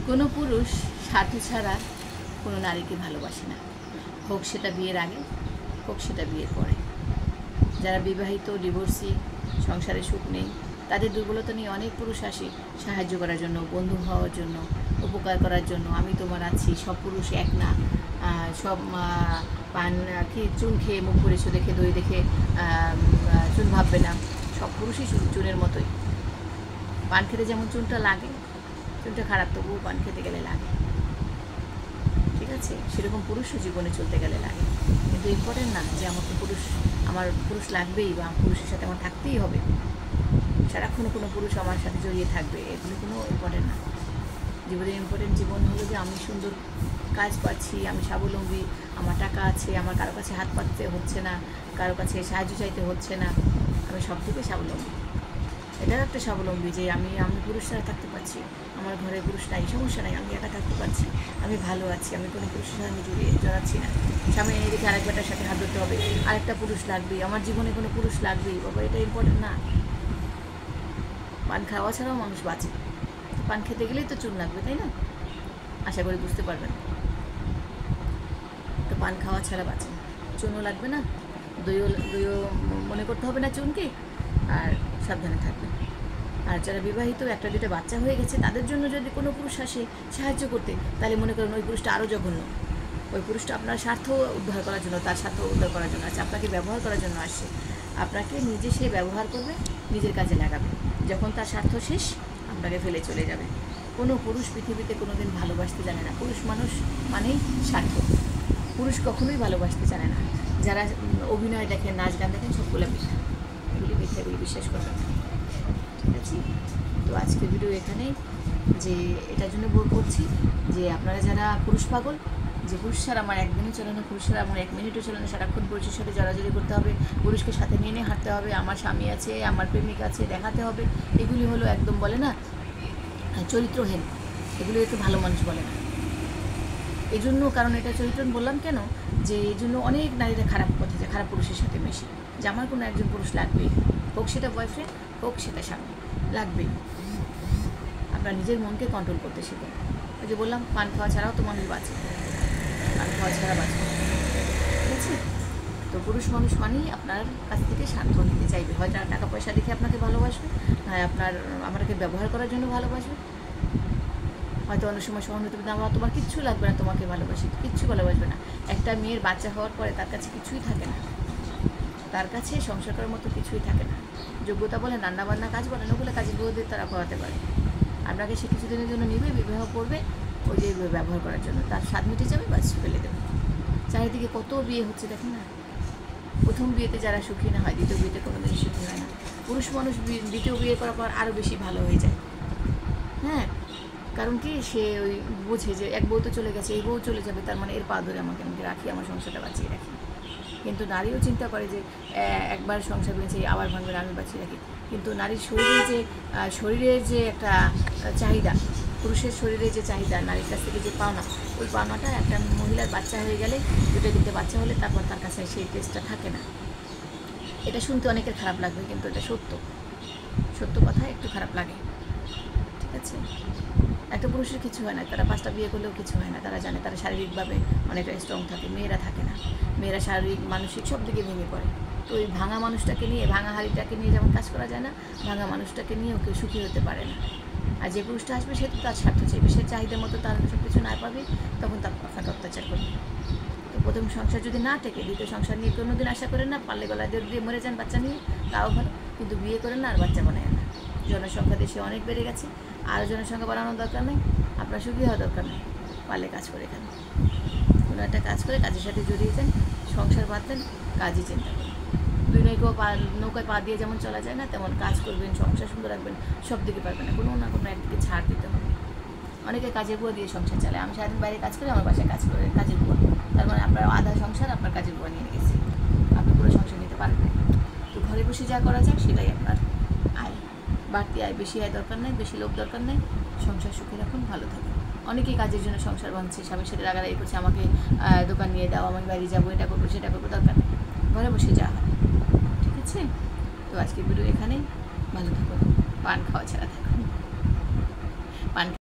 কোনো পুরুষ স্বার্থ ছাড়া কোনো নারীকে ভালোবাসে না, হোক সেটা বিয়ের আগে, হোক সেটা বিয়ের পরে। যারা বিবাহিত, ডিভোর্সি, সংসারে সুখ নেই, তাদের দুর্বলতা নিয়ে অনেক পুরুষ আসে সাহায্য করার জন্য, বন্ধু হওয়ার জন্য, উপকার করার জন্য। আমি তোমার আছি। সব পুরুষ এক না, সব পান কি চুন খেয়ে মুখ পরিচ দেখে, দই দেখে চুন ভাববে না। সব পুরুষই চুনের মতোই। পান খেতে যেমন চুনটা লাগে, চুনটা খারাপ, তবুও পান খেতে গেলে লাগে, ঠিক আছে? সেরকম পুরুষও জীবনে চলতে গেলে লাগে। কিন্তু ইম্পর্টেন্ট না যে আমার পুরুষ লাগবেই বা পুরুষের সাথে আমার থাকতেই হবে, সারাক্ষণ কোনো পুরুষ আমার সাথে জড়িয়ে থাকবে, এগুলো কোনো ইম্পর্টেন্ট না। জীবনের ইম্পর্টেন্ট জীবন হলো যে আমি সুন্দর কাজ পাচ্ছি, আমি স্বাবলম্বী, আমার টাকা আছে, আমার কারো কাছে হাত পাততে হচ্ছে না, কারো কাছে সাহায্য চাইতে হচ্ছে না, আমি সব থেকে স্বাবলম্বী। এটাও একটা স্বাবলম্বী যে আমি পুরুষ ছাড়া থাকতে পারছি, আমার ঘরে পুরুষ নাই, সমস্যা নাই, আমি একা থাকতে পারছি, আমি ভালো আছি, আমি কোনো পুরুষের সঙ্গে জড়াচ্ছি না। সামনে এদিকে আরেকবারটার সাথে হাত ধরতে হবে, আরেকটা পুরুষ লাগবেই, আমার জীবনে কোনো পুরুষ লাগবেই। বাবা, এটা ইম্পর্টেন্ট না। পান খাওয়া ছাড়াও মানুষ বাঁচে, পান খেতে গেলেই তো চুন লাগবে, তাই না? আশা করি বুঝতে পারবেন। তো পান খাওয়া ছাড়া বাঁচে, চুনও লাগবে না, দইও মনে করতে হবে না চুনকে, আর সাবধানে থাকবে। আর যারা বিবাহিত, একটা দুটো বাচ্চা হয়ে গেছে, তাদের জন্য যদি কোনো পুরুষ আসে সাহায্য করতে, তাহলে মনে করেন ওই পুরুষটা আরও জঘন্য। ওই পুরুষটা আপনার স্বার্থ উদ্ধার করার জন্য, তার স্বার্থ উদ্ধার করার জন্য আসছে, আপনাকে ব্যবহার করার জন্য আসছে। আপনাকে নিজে সে ব্যবহার করবে, নিজের কাজে লাগাবে। যখন তার স্বার্থ শেষ, আপনাকে ফেলে চলে যাবে। কোনো পুরুষ পৃথিবীতে কোনো দিন ভালোবাসতে জানে না। পুরুষ মানুষ মানেই স্বার্থ। পুরুষ কখনোই ভালোবাসতে জানে না। যারা অভিনয় দেখেন, নাচ গান দেখেন, সবগুলো মিথ্যা, এগুলি মিথ্যা, এগুলি বিশ্বাস করবেন না, ঠিক আছে? তো আজকের ভিডিও এখানেই, যে এটার জন্য করছি যে আপনারা যারা পুরুষ পাগল, যে পুরুষ ছাড়া আমার একদিনও চলে না, পুরুষ ছাড়া আমার 1 মিনিটও চলে না, সারাক্ষণ পুরুষের সাথে জড়াজড়ি করতে হবে, পুরুষকে সাথে নিয়ে নিয়ে হাঁটতে হবে, আমার স্বামী আছে, আমার প্রেমিক আছে, দেখাতে হবে, এগুলি হলো একদম বলে না চরিত্রহীন, এগুলি একটু ভালো মানুষ বলে না। এই জন্য, কারণ এটা চরিত্রহীন বললাম কেন, যে এই জন্য অনেক নারীরা খারাপ পথে যায়, খারাপ পুরুষের সাথে মেশে, যে আমার কোনো একজন পুরুষ লাগবেই, হোক সেটা বয়ফ্রেন্ড, হোক সেটা স্বামী, লাগবেই। আপনার নিজের মনকে কন্ট্রোল করতে শিখুন। ওই যে বললাম, পান খাওয়া ছাড়াও তো মানুষ বাঁচে, পান খাওয়া ছাড়া বাঁচে, ঠিক আছে? তো পুরুষ মানুষ মানেই আপনার কাছ থেকে স্বার্থ নিতে চাইবে, হয়তো টাকা পয়সা দেখে আপনাকে ভালোবাসবে, নয় আমাকে ব্যবহার করার জন্য ভালোবাসবে, হয়তো অনেক সময় সহানুভূতি, আমার তোমার কিচ্ছু লাগবে না, তোমাকে ভালোবাসি, কিচ্ছু ভালোবাসবে না। একটা মেয়ের বাচ্চা হওয়ার পরে তার কাছে কিছুই থাকে না, তার কাছে সংসার করার মতো কিছুই থাকে না। যোগ্যতা বলেন, রান্নাবান্না কাজ বলেন, ওগুলো কাজের বউদের তারা করাতে পারে। আপনাকে সে কিছুদিনের জন্য নেবে, বিবাহ করবে, ওই যে ব্যবহার করার জন্য, তার স্বাদ মিটে যাবে, বাস ফেলে দেবে। চারিদিকে কত বিয়ে হচ্ছে দেখেন না। প্রথম বিয়েতে যারা সুখী না হয়, দ্বিতীয় বিয়েতে কোনো দিন সুখী হয় না। পুরুষ মানুষ দ্বিতীয় বিয়ে করার পর আরও বেশি ভালো হয়ে যায়। হ্যাঁ, কারণ কি, সে ওই বোঝে যে এক বউ তো চলে গেছে, এই বউ চলে যাবে, তার মানে এর পা ধরে আমাকে রাখি, আমার সংসারটা বাঁচিয়ে রাখি। কিন্তু নারীও চিন্তা করে যে একবার সংসার ভেঙেছে, আবার ভাঙবে, আমি বাঁচিয়ে রাখি। কিন্তু নারীর শরীরের যে একটা চাহিদা, পুরুষের শরীরে যে চাহিদা, নারীর কাছ থেকে যে পাওনা, ওই পাওনাটা একটা মহিলার বাচ্চা হয়ে গেলে, 2-3টে বাচ্চা হলে, তারপর তার কাছে সেই টেস্টটা থাকে না। এটা শুনতে অনেকের খারাপ লাগবে, কিন্তু এটা সত্য কথা, একটু খারাপ লাগে, ঠিক আছে? একটা পুরুষের কিছু হয় না, তারা 5টা বিয়ে করলেও কিছু হয় না, তারা জানে তারা শারীরিকভাবে অনেকটা স্ট্রং থাকে। মেয়েরা থাকে না, মেয়েরা শারীরিক, মানসিক সব দিকে ভেঙে পড়ে। তো ওই ভাঙা মানুষটাকে নিয়ে, ভাঙা হাড়িটাকে নিয়ে যেমন কাজ করা যায় না, ভাঙা মানুষটাকে নিয়েও কেউ সুখী হতে পারে না। আর যে পুরুষটা আসবে, সে তো তার স্বার্থ চাইবে, সে চাহিদা মতো তার সব কিছু না পাবে, তখন তার আপনাকে অত্যাচার করবে। তো প্রথম সংসার যদি না টেকে, দ্বিতীয় সংসার নিয়ে কোনো দিন আশা করেন না, পারলে গলায় দিয়ে মরে যান বাচ্চা নিয়ে, তাও ভালো, কিন্তু বিয়ে করেন না আর বাচ্চা বানায় না। জনসংখ্যা দেশে অনেক বেড়ে গেছে, আরও জনসংখ্যা বাড়ানোর দরকার নেই, আপনার সুখী হওয়ার দরকার নেই। পারলে কাজ করে খান, কোনো একটা কাজ করে কাজের সাথে জড়িয়ে যান, সংসার বাঁধবেন, কাজই চিন্তা করুন। দুই নৌকায় পা দিয়ে যেমন চলা যায় না, তেমন কাজ করবেন, সংসার সুন্দর রাখবেন, সব দিকে পারবেন না, কোনো না কোনো একদিকে ছাড় দিতে হবে। অনেকে কাজের বুয়া দিয়ে সংসার চালায়। আমি সারাদিন বাইরে কাজ করি, আমার বাসায় কাজ করে কাজের বুয়া, তার মানে আপনার আধা সংসার আপনার কাজের বুয়া নিয়ে গেছে, আপনি পুরো সংসার নিতে পারবেন। তো ঘরে বসে যা করা যায় সেটাই আপনার আয়, বাড়তি আয়, বেশি আয় দরকার নেই, বেশি লোক দরকার নেই, সংসার সুখে রাখুন, ভালো থাকুন। অনেকেই কাজের জন্য সংসার ভাঙছে, স্বামীর সাথে রাগারাগি করছে, আমাকে দোকান নিয়ে দাও, আমি বাইরে যাবো, এটা করবো সেটা করবো, দরকার নেই, ঘরে বসে যা হয়, ঠিক আছে? তো আজকের ভিডিও এখানেই, ভালো থাকুন, পান খাওয়া ছাড়া থাকুন, পান